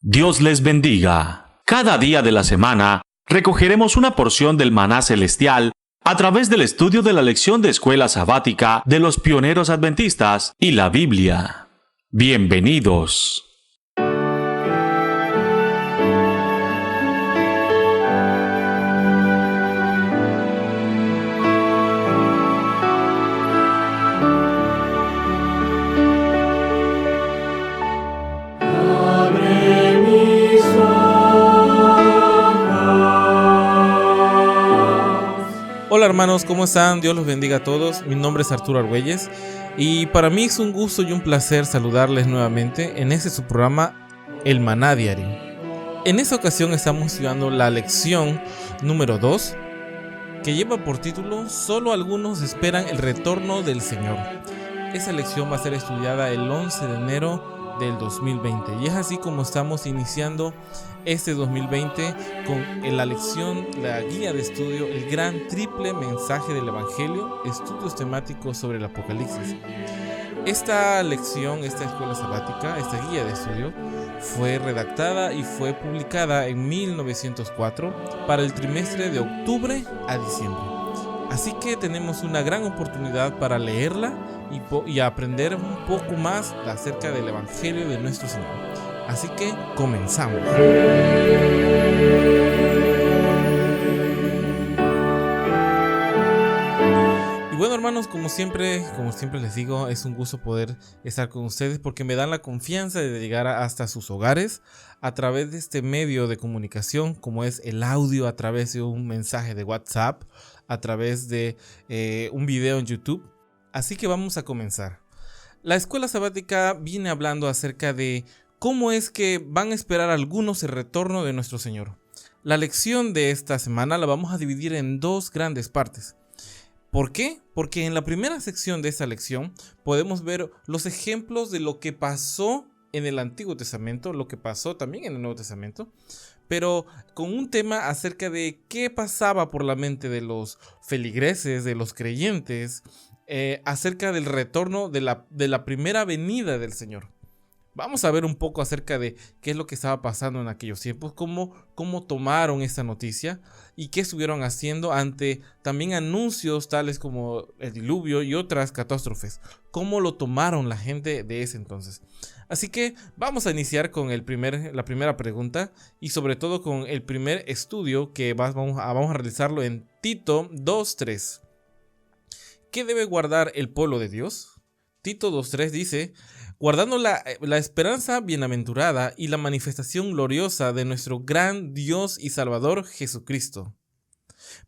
Dios les bendiga. Cada día de la semana recogeremos una porción del maná celestial a través del estudio de la lección de escuela sabática de los pioneros adventistas y la Biblia. Bienvenidos. Hola hermanos, ¿cómo están? Dios los bendiga a todos. Mi nombre es Arturo Argüelles y para mí es un gusto y un placer saludarles nuevamente en este su programa El Maná Diario. En esta ocasión estamos estudiando la lección número 2 que lleva por título Solo algunos esperan el retorno del Señor. Esa lección va a ser estudiada el 11 de enero del 2020 y es así como estamos iniciando este 2020 con la lección, la guía de estudio, el gran triple mensaje del Evangelio, estudios temáticos sobre el Apocalipsis. Esta lección, esta escuela sabática, esta guía de estudio fue redactada y fue publicada en 1904 para el trimestre de octubre a diciembre. Así que tenemos una gran oportunidad para leerla y aprender un poco más acerca del Evangelio de nuestro Señor. Así que comenzamos. Y bueno hermanos, como siempre les digo, es un gusto poder estar con ustedes porque me dan la confianza de llegar hasta sus hogares a través de este medio de comunicación como es el audio, a través de un mensaje de WhatsApp, a través de un video en YouTube. Así que vamos a comenzar. La escuela sabática viene hablando acerca de cómo es que van a esperar algunos el retorno de nuestro Señor. La lección de esta semana la vamos a dividir en dos grandes partes. ¿Por qué? Porque en la primera sección de esta lección podemos ver los ejemplos de lo que pasó en el Antiguo Testamento, lo que pasó también en el Nuevo Testamento, pero con un tema acerca de qué pasaba por la mente de los feligreses, de los creyentes, acerca del retorno de la primera venida del Señor. Vamos a ver un poco acerca de qué es lo que estaba pasando en aquellos tiempos, cómo tomaron esta noticia y qué estuvieron haciendo ante también anuncios tales como el diluvio y otras catástrofes, cómo lo tomaron la gente de ese entonces. Así que vamos a iniciar con la primera pregunta y sobre todo con el primer estudio que vamos a realizarlo en Tito 2:3. ¿Qué debe guardar el pueblo de Dios? Tito 2:3 dice: guardando la esperanza bienaventurada y la manifestación gloriosa de nuestro gran Dios y Salvador Jesucristo.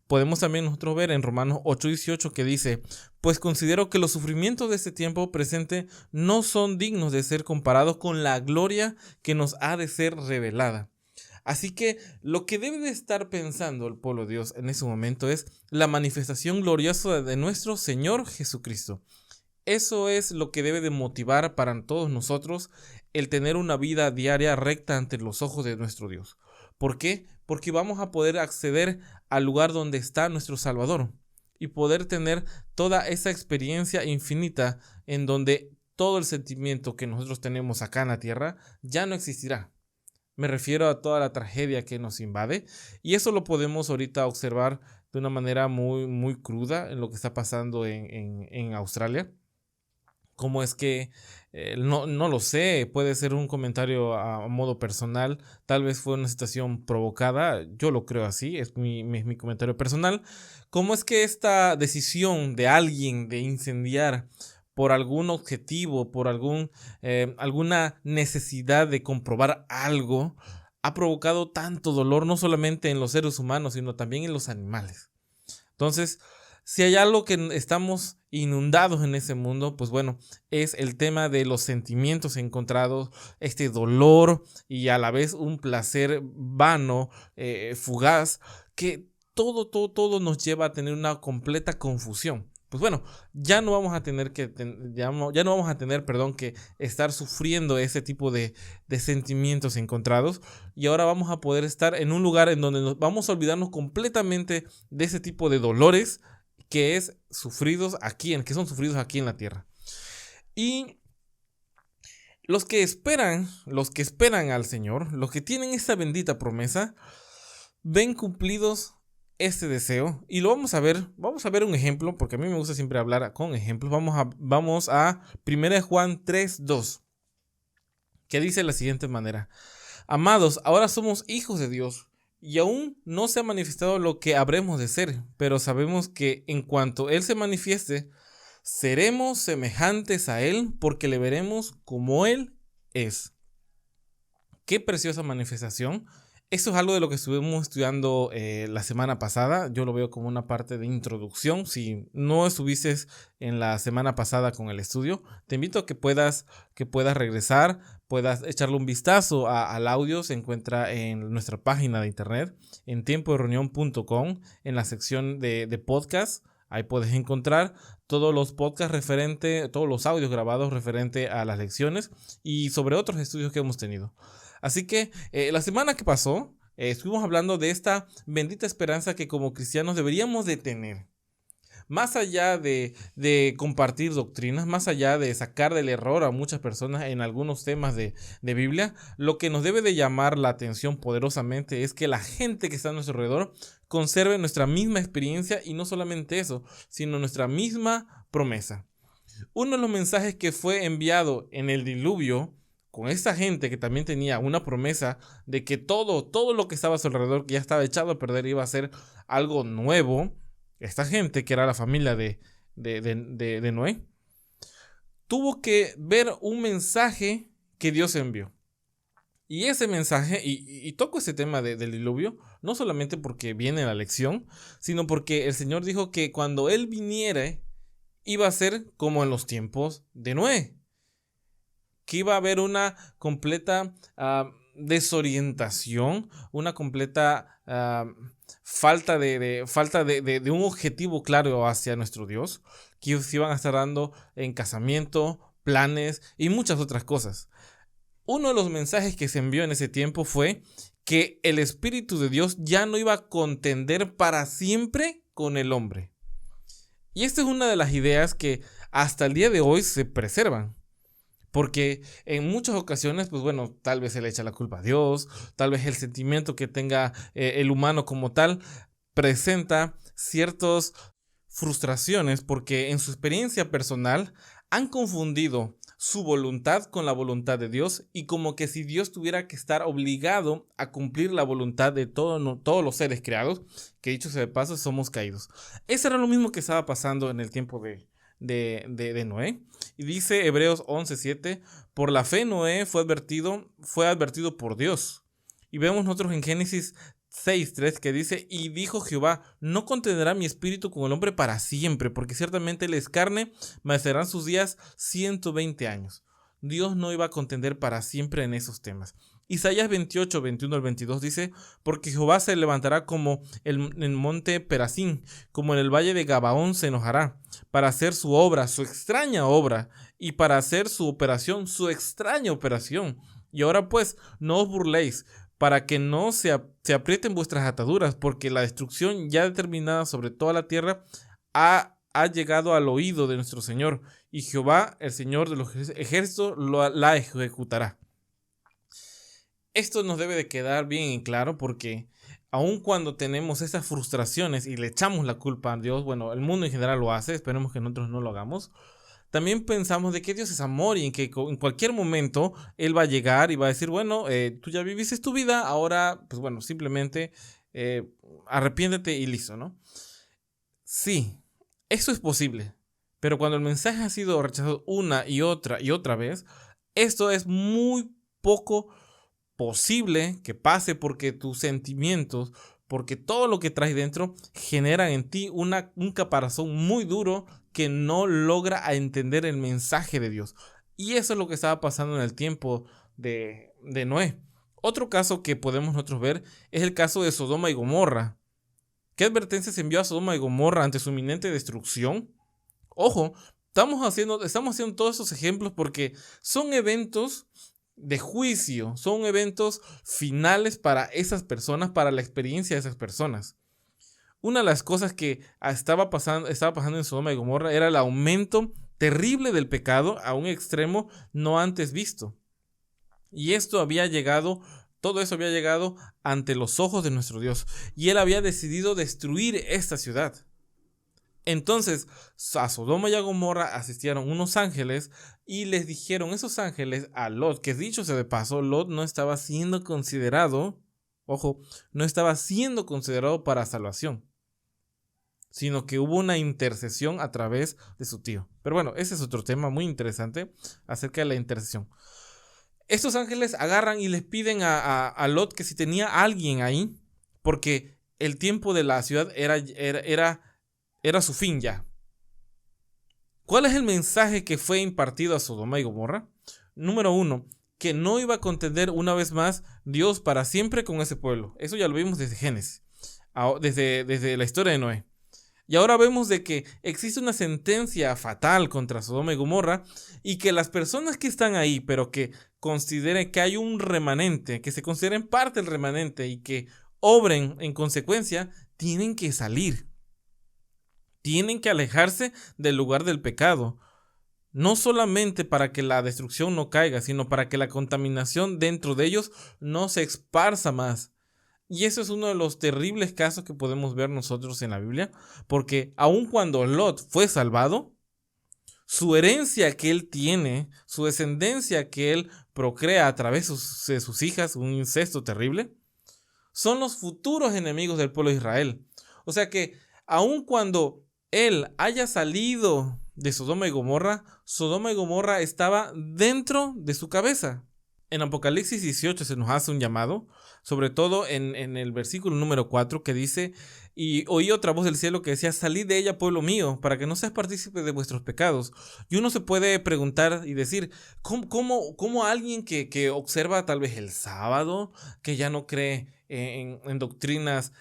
Podemos también nosotros ver en Romanos 8:18 que dice: pues considero que los sufrimientos de este tiempo presente no son dignos de ser comparados con la gloria que nos ha de ser revelada. Así que lo que debe de estar pensando el pueblo de Dios en ese momento es la manifestación gloriosa de nuestro Señor Jesucristo. Eso es lo que debe de motivar para todos nosotros el tener una vida diaria recta ante los ojos de nuestro Dios. ¿Por qué? Porque vamos a poder acceder al lugar donde está nuestro Salvador y poder tener toda esa experiencia infinita en donde todo el sentimiento que nosotros tenemos acá en la tierra ya no existirá. Me refiero a toda la tragedia que nos invade y eso lo podemos ahorita observar de una manera muy, muy cruda en lo que está pasando en Australia. ¿Cómo es que? No lo sé, puede ser un comentario a modo personal, tal vez fue una situación provocada, yo lo creo así, es mi comentario personal. ¿Cómo es que esta decisión de alguien de incendiar por algún objetivo, por alguna necesidad de comprobar algo, ha provocado tanto dolor no solamente en los seres humanos, sino también en los animales? Entonces, si hay algo que estamos inundados en ese mundo, pues bueno, es el tema de los sentimientos encontrados, este dolor y a la vez un placer vano, fugaz, que todo nos lleva a tener una completa confusión. Pues bueno, ya no vamos a tener que estar sufriendo ese tipo de sentimientos encontrados, y ahora vamos a poder estar en un lugar en donde nos vamos a olvidarnos completamente de ese tipo de dolores que son sufridos aquí en la tierra. Y Los que esperan al Señor, los que tienen esta bendita promesa, ven cumplidos este deseo. Y lo vamos a ver un ejemplo, porque a mí me gusta siempre hablar con ejemplos. Vamos a 1 Juan 3:2, que dice de la siguiente manera: Amados, ahora somos hijos de Dios, y aún no se ha manifestado lo que habremos de ser, pero sabemos que en cuanto Él se manifieste, seremos semejantes a Él, porque le veremos como Él es. Qué preciosa manifestación. Esto es algo de lo que estuvimos estudiando la semana pasada. Yo lo veo como una parte de introducción. Si no estuviste en la semana pasada con el estudio, te invito a que puedas regresar, puedas echarle un vistazo al audio. Se encuentra en nuestra página de internet, en tiempodereunión.com, en la sección de podcast. Ahí puedes encontrar todos los podcasts todos los audios grabados referente a las lecciones y sobre otros estudios que hemos tenido. Así que la semana que pasó estuvimos hablando de esta bendita esperanza que como cristianos deberíamos de tener. Más allá de compartir doctrinas, más allá de sacar del error a muchas personas en algunos temas de Biblia, lo que nos debe de llamar la atención poderosamente es que la gente que está a nuestro alrededor conserve nuestra misma experiencia, y no solamente eso, sino nuestra misma promesa. Uno de los mensajes que fue enviado en el diluvio, con esta gente que también tenía una promesa de que todo lo que estaba a su alrededor, que ya estaba echado a perder, iba a ser algo nuevo. Esta gente, que era la familia de Noé, tuvo que ver un mensaje que Dios envió. Y ese mensaje, y toco ese tema del diluvio, no solamente porque viene la lección, sino porque el Señor dijo que cuando Él viniere, iba a ser como en los tiempos de Noé. Que iba a haber una completa desorientación, una completa falta de un objetivo claro hacia nuestro Dios, que se iban a estar dando en casamiento, planes y muchas otras cosas. Uno de los mensajes que se envió en ese tiempo fue que el Espíritu de Dios ya no iba a contender para siempre con el hombre. Y esta es una de las ideas que hasta el día de hoy se preservan. Porque en muchas ocasiones, pues bueno, tal vez se le echa la culpa a Dios, tal vez el sentimiento que tenga el humano como tal presenta ciertas frustraciones, porque en su experiencia personal han confundido su voluntad con la voluntad de Dios, y como que si Dios tuviera que estar obligado a cumplir la voluntad de todos los seres creados, que dicho sea de paso, somos caídos. Eso era lo mismo que estaba pasando en el tiempo de Noé. Y dice Hebreos 11:7, por la fe Noé fue advertido por Dios. Y vemos nosotros en Génesis 6:3 que dice: y dijo Jehová, no contendrá mi espíritu con el hombre para siempre, porque ciertamente él es carne, mas serán sus días 120 años. Dios no iba a contender para siempre en esos temas. Isaías 28:21-22 dice: porque Jehová se levantará como en el monte Perazín, como en el valle de Gabaón se enojará, para hacer su obra, su extraña obra, y para hacer su operación, su extraña operación. Y ahora pues, no os burléis, para que no se aprieten vuestras ataduras, porque la destrucción ya determinada sobre toda la tierra ha llegado al oído de nuestro Señor, y Jehová, el Señor de los ejércitos, la ejecutará. Esto nos debe de quedar bien en claro, porque aun cuando tenemos esas frustraciones y le echamos la culpa a Dios, bueno, el mundo en general lo hace, esperemos que nosotros no lo hagamos, también pensamos de que Dios es amor y en que en cualquier momento Él va a llegar y va a decir, bueno, tú ya viviste tu vida, ahora, pues bueno, simplemente arrepiéntete y listo, ¿no? Sí, eso es posible, pero cuando el mensaje ha sido rechazado una y otra vez, esto es muy poco posible que pase, porque tus sentimientos, porque todo lo que traes dentro genera en ti un caparazón muy duro que no logra entender el mensaje de Dios. Y eso es lo que estaba pasando en el tiempo de Noé. Otro caso que podemos nosotros ver es el caso de Sodoma y Gomorra. ¿Qué advertencia se envió a Sodoma y Gomorra ante su inminente destrucción? Ojo, estamos haciendo todos esos ejemplos porque son eventos de juicio, son eventos finales para esas personas, para la experiencia de esas personas. Una de las cosas que estaba pasando en Sodoma y Gomorra era el aumento terrible del pecado a un extremo no antes visto. Y todo eso había llegado ante los ojos de nuestro Dios. Y Él había decidido destruir esta ciudad. Entonces a Sodoma y a Gomorra asistieron unos ángeles y les dijeron esos ángeles a Lot, que dicho sea de paso, Lot no estaba siendo considerado, ojo, no estaba siendo considerado para salvación, sino que hubo una intercesión a través de su tío. Pero bueno, ese es otro tema muy interesante acerca de la intercesión. Estos ángeles agarran y les piden a Lot que si tenía alguien ahí, porque el tiempo de la ciudad era su fin ya. ¿Cuál es el mensaje que fue impartido a Sodoma y Gomorra? Número 1, que no iba a contender una vez más Dios para siempre con ese pueblo. Eso ya lo vimos desde Génesis, desde la historia de Noé. Y ahora vemos de que existe una sentencia fatal contra Sodoma y Gomorra y que las personas que están ahí, pero que consideren que hay un remanente, que se consideren parte del remanente y que obren en consecuencia, tienen que salir. Tienen que alejarse del lugar del pecado. No solamente para que la destrucción no caiga, sino para que la contaminación dentro de ellos no se esparza más. Y eso es uno de los terribles casos que podemos ver nosotros en la Biblia, porque aun cuando Lot fue salvado, su herencia que él tiene, su descendencia que él procrea a través de sus hijas, un incesto terrible, son los futuros enemigos del pueblo de Israel. O sea que aun cuando él haya salido de Sodoma y Gomorra estaba dentro de su cabeza. En Apocalipsis 18 se nos hace un llamado, sobre todo en el versículo número 4, que dice: y oí otra voz del cielo que decía: salid de ella, pueblo mío, para que no seas partícipe de vuestros pecados. Y uno se puede preguntar y decir, ¿cómo alguien que observa tal vez el sábado, que ya no cree en doctrinas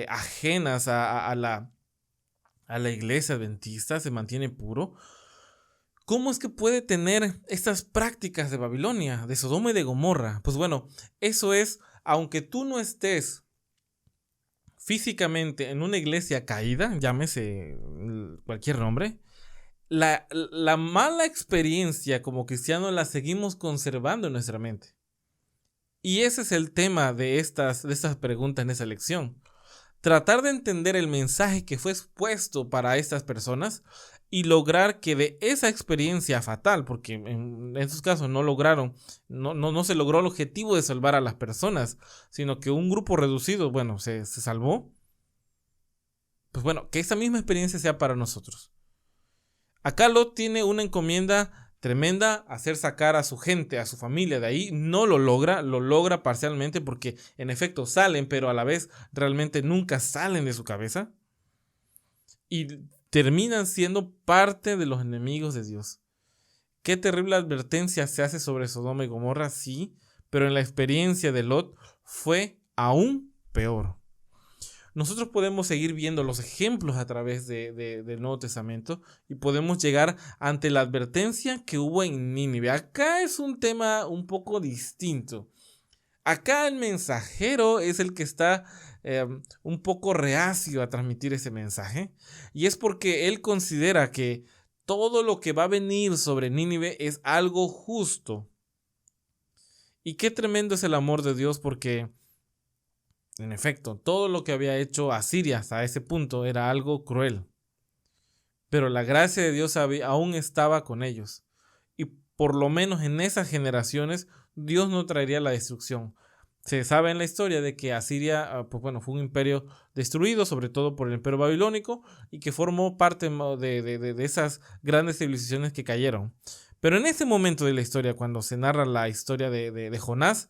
ajenas a la iglesia adventista, se mantiene puro? ¿Cómo es que puede tener estas prácticas de Babilonia, de Sodoma y de Gomorra? Pues bueno, eso es, aunque tú no estés físicamente en una iglesia caída, llámese cualquier nombre, la mala experiencia como cristiano la seguimos conservando en nuestra mente. Y ese es el tema de estas preguntas en esa lección. Tratar de entender el mensaje que fue expuesto para estas personas y lograr que de esa experiencia fatal, porque en estos casos no se logró el objetivo de salvar a las personas, sino que un grupo reducido, se salvó. Pues bueno, que esa misma experiencia sea para nosotros. Acá Lot tiene una encomienda tremenda, hacer sacar a su gente, a su familia de ahí. No lo logra parcialmente porque en efecto salen, pero a la vez realmente nunca salen de su cabeza. Y terminan siendo parte de los enemigos de Dios. Qué terrible advertencia se hace sobre Sodoma y Gomorra, sí, pero en la experiencia de Lot fue aún peor. Nosotros podemos seguir viendo los ejemplos a través del Nuevo Testamento y podemos llegar ante la advertencia que hubo en Nínive. Acá es un tema un poco distinto. Acá el mensajero es el que está un poco reacio a transmitir ese mensaje, y es porque él considera que todo lo que va a venir sobre Nínive es algo justo. Y qué tremendo es el amor de Dios, porque en efecto, todo lo que había hecho Asiria hasta ese punto era algo cruel. Pero la gracia de Dios aún estaba con ellos. Y por lo menos en esas generaciones, Dios no traería la destrucción. Se sabe en la historia de que Asiria fue un imperio destruido, sobre todo por el imperio babilónico, y que formó parte de esas grandes civilizaciones que cayeron. Pero en ese momento de la historia, cuando se narra la historia de Jonás,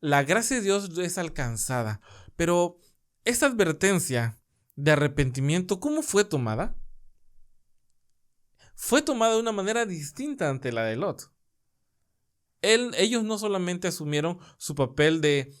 la gracia de Dios es alcanzada. Pero esta advertencia de arrepentimiento, ¿cómo fue tomada? Fue tomada de una manera distinta ante la de Lot. Ellos no solamente asumieron su papel de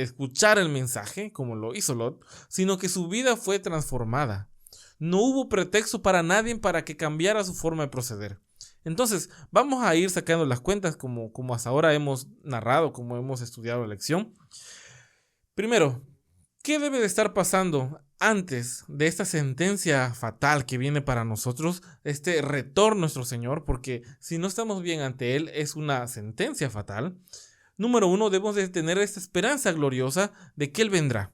escuchar el mensaje, como lo hizo Lot, sino que su vida fue transformada. No hubo pretexto para nadie para que cambiara su forma de proceder. Entonces, vamos a ir sacando las cuentas como hasta ahora hemos narrado, como hemos estudiado la lección. Primero, ¿qué debe de estar pasando antes de esta sentencia fatal que viene para nosotros, este retorno a nuestro Señor? Porque si no estamos bien ante Él, es una sentencia fatal. Número uno, debemos de tener esta esperanza gloriosa de que Él vendrá.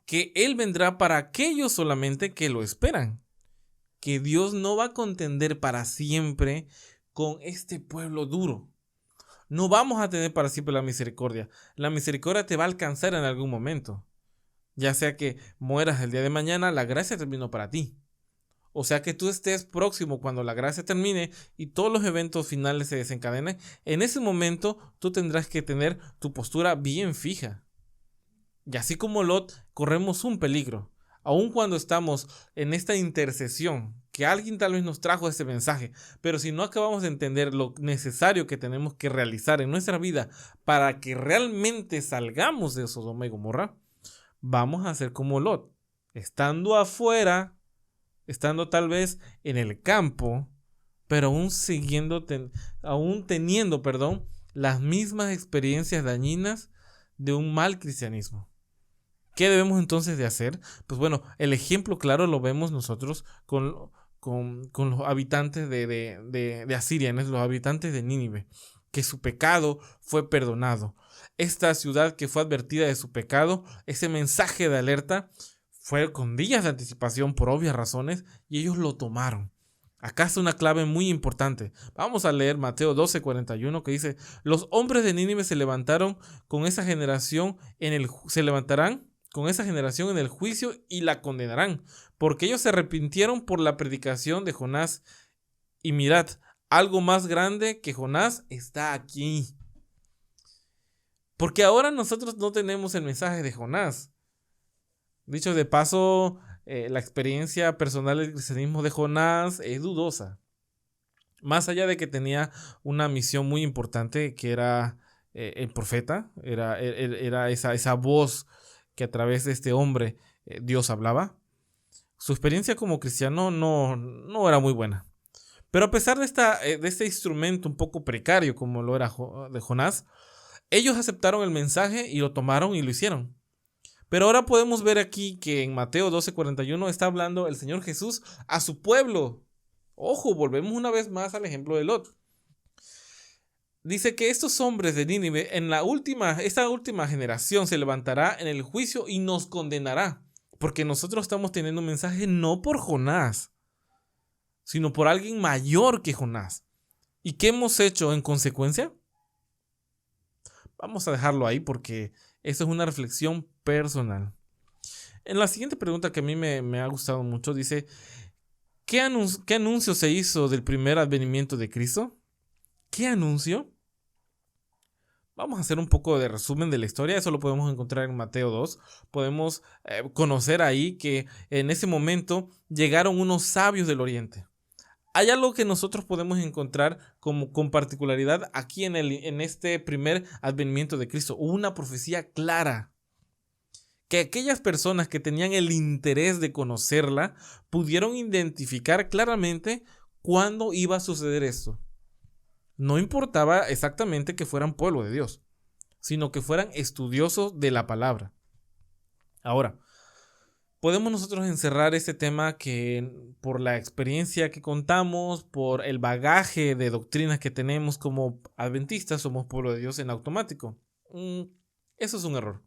Que Él vendrá para aquellos solamente que lo esperan. Que Dios no va a contender para siempre con este pueblo duro. No vamos a tener para siempre la misericordia. La misericordia te va a alcanzar en algún momento. Ya sea que mueras el día de mañana, la gracia terminó para ti. O sea que tú estés próximo cuando la gracia termine y todos los eventos finales se desencadenen. En ese momento tú tendrás que tener tu postura bien fija. Y así como Lot, corremos un peligro. Aun cuando estamos en esta intercesión, que alguien tal vez nos trajo ese mensaje, pero si no acabamos de entender lo necesario que tenemos que realizar en nuestra vida para que realmente salgamos de Sodoma y Gomorra, vamos a ser como Lot, estando afuera, estando tal vez en el campo, pero aún teniendo las mismas experiencias dañinas de un mal cristianismo. ¿Qué debemos entonces de hacer? Pues bueno, el ejemplo claro lo vemos nosotros con los habitantes de Asiria, los habitantes de Nínive, que su pecado fue perdonado. Esta ciudad que fue advertida de su pecado, ese mensaje de alerta, fue con días de anticipación por obvias razones y ellos lo tomaron. Acá está una clave muy importante. Vamos a leer Mateo 12:41 que dice: los hombres de Nínive se levantarán con esa generación en el juicio y la condenarán, porque ellos se arrepintieron por la predicación de Jonás. Y mirad, algo más grande que Jonás está aquí. Porque ahora nosotros no tenemos el mensaje de Jonás. Dicho de paso, la experiencia personal del cristianismo de Jonás es dudosa. Más allá de que tenía una misión muy importante, que era el profeta, era esa voz que a través de este hombre Dios hablaba. Su experiencia como cristiano no era muy buena. Pero a pesar de este instrumento un poco precario como lo era de Jonás, ellos aceptaron el mensaje y lo tomaron y lo hicieron. Pero ahora podemos ver aquí que en Mateo 12:41 está hablando el Señor Jesús a su pueblo. Ojo, volvemos una vez más al ejemplo de Lot. Dice que estos hombres de Nínive, esta última generación se levantará en el juicio y nos condenará. Porque nosotros estamos teniendo un mensaje no por Jonás, sino por alguien mayor que Jonás. ¿Y qué hemos hecho en consecuencia? Vamos a dejarlo ahí porque esto es una reflexión personal. En la siguiente pregunta que a mí me ha gustado mucho, dice: ¿qué anuncio se hizo del primer advenimiento de Cristo? ¿Qué anuncio? Vamos a hacer un poco de resumen de la historia. Eso lo podemos encontrar en Mateo 2. Podemos conocer ahí que en ese momento llegaron unos sabios del oriente. Hay algo que nosotros podemos encontrar con particularidad aquí en este primer advenimiento de Cristo. Hubo una profecía clara, que aquellas personas que tenían el interés de conocerla pudieron identificar claramente cuándo iba a suceder esto. No importaba exactamente que fueran pueblo de Dios, sino que fueran estudiosos de la palabra. Ahora, podemos nosotros encerrar este tema que por la experiencia que contamos, por el bagaje de doctrinas que tenemos como adventistas, somos pueblo de Dios en automático. Eso es un error.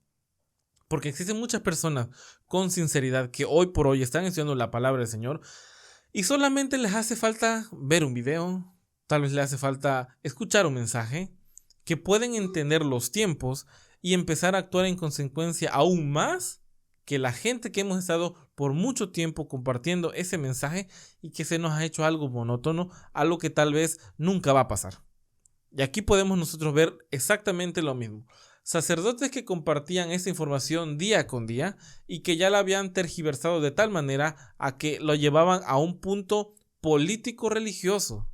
Porque existen muchas personas con sinceridad que hoy por hoy están estudiando la palabra del Señor y solamente les hace falta ver un video, tal vez les hace falta escuchar un mensaje, que pueden entender los tiempos y empezar a actuar en consecuencia aún más que la gente que hemos estado por mucho tiempo compartiendo ese mensaje y que se nos ha hecho algo monótono, algo que tal vez nunca va a pasar. Y aquí podemos nosotros ver exactamente lo mismo. Sacerdotes que compartían esta información día con día y que ya la habían tergiversado de tal manera a que lo llevaban a un punto político religioso.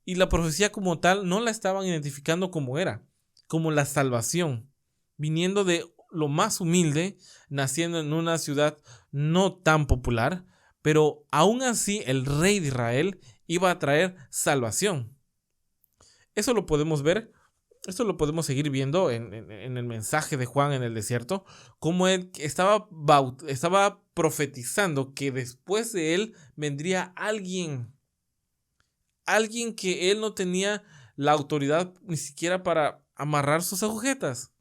Y la profecía como tal no la estaban identificando como era, como la salvación, viniendo de lo más humilde, naciendo en una ciudad no tan popular, pero aún así el rey de Israel iba a traer salvación. Eso lo podemos ver, esto lo podemos seguir viendo en el mensaje de Juan en el desierto, como él estaba profetizando que después de él vendría alguien que él no tenía la autoridad ni siquiera para amarrar sus agujetas.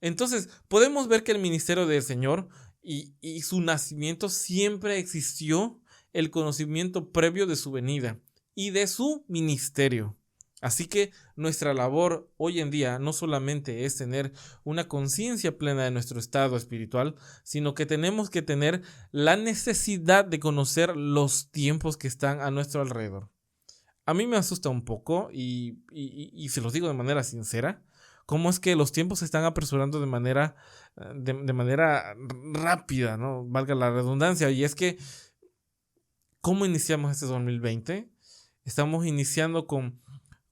Entonces, podemos ver que el ministerio del Señor y su nacimiento siempre existió el conocimiento previo de su venida y de su ministerio. Así que nuestra labor hoy en día no solamente es tener una conciencia plena de nuestro estado espiritual, sino que tenemos que tener la necesidad de conocer los tiempos que están a nuestro alrededor. A mí me asusta un poco y se los digo de manera sincera, cómo es que los tiempos se están apresurando de manera rápida, ¿no? Valga la redundancia. Y es que, ¿cómo iniciamos este 2020? Estamos iniciando con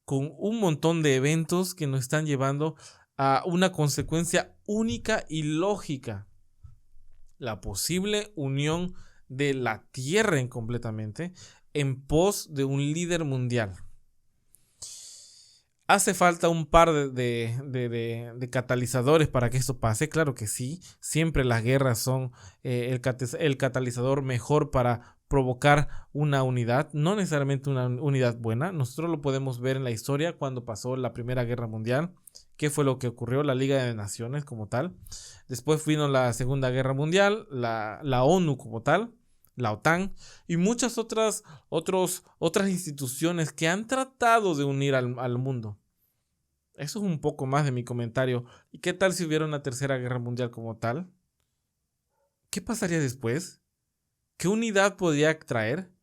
un montón de eventos que nos están llevando a una consecuencia única y lógica. La posible unión de la Tierra completamente en pos de un líder mundial. ¿Hace falta un par de catalizadores para que esto pase? Claro que sí. Siempre las guerras son el catalizador mejor para provocar una unidad, no necesariamente una unidad buena. Nosotros lo podemos ver en la historia cuando pasó la Primera Guerra Mundial. ¿Qué fue lo que ocurrió? La Liga de Naciones como tal. Después vino la Segunda Guerra Mundial, la ONU como tal, la OTAN y muchas otras instituciones que han tratado de unir al mundo. Eso es un poco más de mi comentario. ¿Y qué tal si hubiera una Tercera Guerra Mundial como tal? ¿Qué pasaría después? ¿Qué unidad podría traer?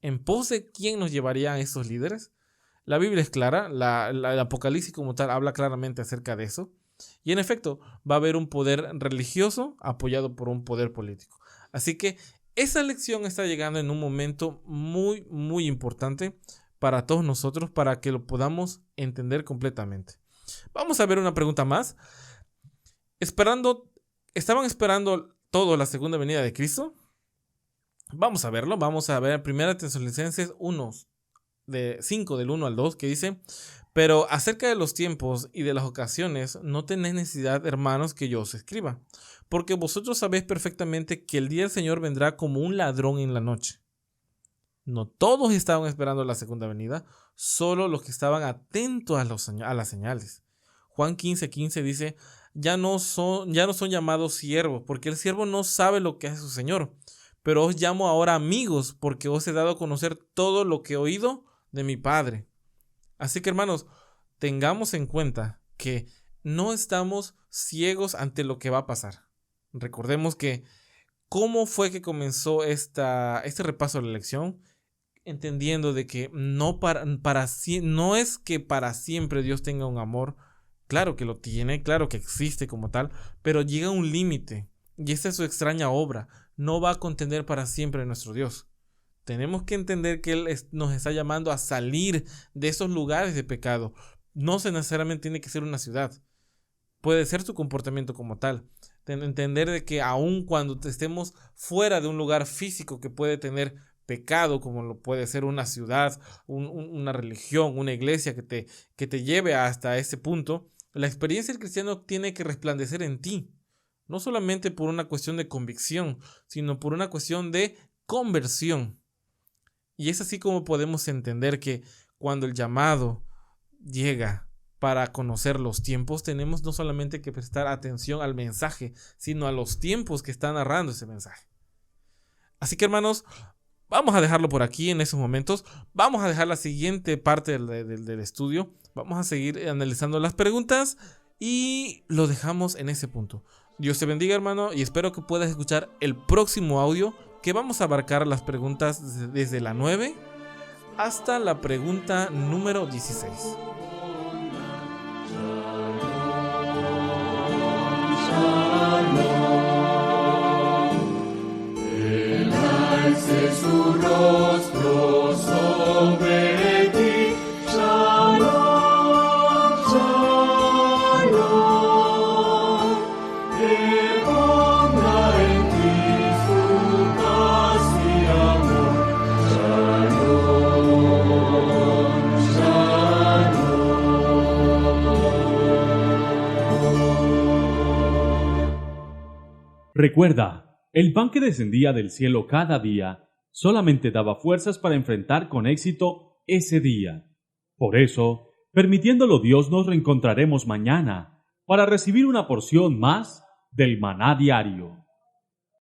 ¿En pos de quién nos llevarían esos líderes? La Biblia es clara, el Apocalipsis como tal habla claramente acerca de eso. Y en efecto, va a haber un poder religioso apoyado por un poder político. Así que esa lección está llegando en un momento muy, muy importante para todos nosotros, para que lo podamos entender completamente. Vamos a ver una pregunta más. ¿Estaban esperando todo la segunda venida de Cristo? Vamos a verlo. Vamos a ver 1 Tesalonicenses 5 del 1 al 2 que dice: pero acerca de los tiempos y de las ocasiones no tenéis necesidad, hermanos, que yo os escriba, porque vosotros sabéis perfectamente que el día del Señor vendrá como un ladrón en la noche. No todos estaban esperando la segunda venida, solo los que estaban atentos a las señales. Juan 15:15 dice: ya no son llamados siervos, porque el siervo no sabe lo que hace su Señor, pero os llamo ahora amigos, porque os he dado a conocer todo lo que he oído de mi Padre. Así que, hermanos, tengamos en cuenta que no estamos ciegos ante lo que va a pasar. Recordemos que cómo fue que comenzó este repaso de la lección, entendiendo de que no es que para siempre Dios tenga un amor. Claro que lo tiene, claro que existe como tal, pero llega a un límite, y esa es su extraña obra. No va a contener para siempre nuestro Dios. Tenemos que entender que Él nos está llamando a salir de esos lugares de pecado. No necesariamente tiene que ser una ciudad. Puede ser su comportamiento como tal. Entender de que aun cuando estemos fuera de un lugar físico que puede tener pecado, como lo puede ser una ciudad, una religión, una iglesia que te lleve hasta ese punto, la experiencia del cristiano tiene que resplandecer en ti. No solamente por una cuestión de convicción, sino por una cuestión de conversión. Y es así como podemos entender que cuando el llamado llega para conocer los tiempos, tenemos no solamente que prestar atención al mensaje, sino a los tiempos que está narrando ese mensaje. Así que, hermanos, vamos a dejarlo por aquí en esos momentos. Vamos a dejar la siguiente parte del estudio. Vamos a seguir analizando las preguntas y lo dejamos en ese punto. Dios te bendiga, hermano, y espero que puedas escuchar el próximo audio, que vamos a abarcar las preguntas desde la 9 hasta la pregunta número 16. Él alce su rostro sobre ti. Shalom, shalom. Que ponga en ti su paz y amor. Shalom, shalom. Recuerda, el pan que descendía del cielo cada día solamente daba fuerzas para enfrentar con éxito ese día. Por eso, Permitiéndolo Dios, nos reencontraremos mañana para recibir una porción más del maná diario.